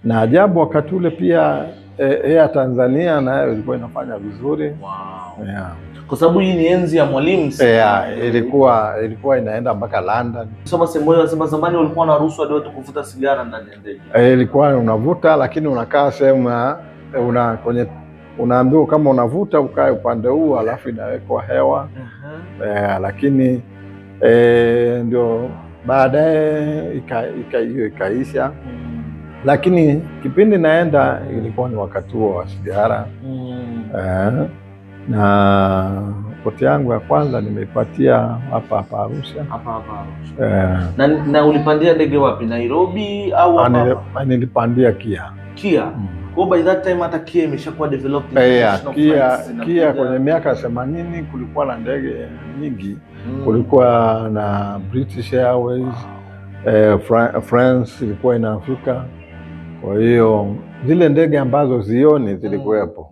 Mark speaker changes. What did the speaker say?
Speaker 1: Na ajabu wakati ule pia Air Tanzania nayo ilikuwa inafanya vizuri.
Speaker 2: Wow.
Speaker 1: Yeah.
Speaker 2: Kwa sababu hii ni enzi ya Mwalimu.
Speaker 1: Yeah, ilikuwa inaenda mpaka London.
Speaker 2: Soma sehemu wanasema zamani walikuwa wanaruhusu hadi watu kuvuta sigara ndani ya ndege.
Speaker 1: Ilikuwa unavuta, lakini unakaa sehemu unaambiwa kama unavuta ukae upande huu alafu inawekwa hewa. Lakini ndio baadaye ikaisha. Lakini kipindi naenda ilikuwa ni wakati huo wa sigara. Na koti yangu ya kwanza nimeipatia hapa Arusha.
Speaker 2: Na ulipandia ndege wapi? Nairobi au hapa?
Speaker 1: Nilipandia Kia.
Speaker 2: Kwa by that time hata Kia imeshakuwa developed.
Speaker 1: Kia kwenye miaka 80 kulikuwa na ndege nyingi. Kulikuwa na British Airways, France ilikuwa inafika. Kwa hiyo zile ndege ambazo zioni zilikuwepo.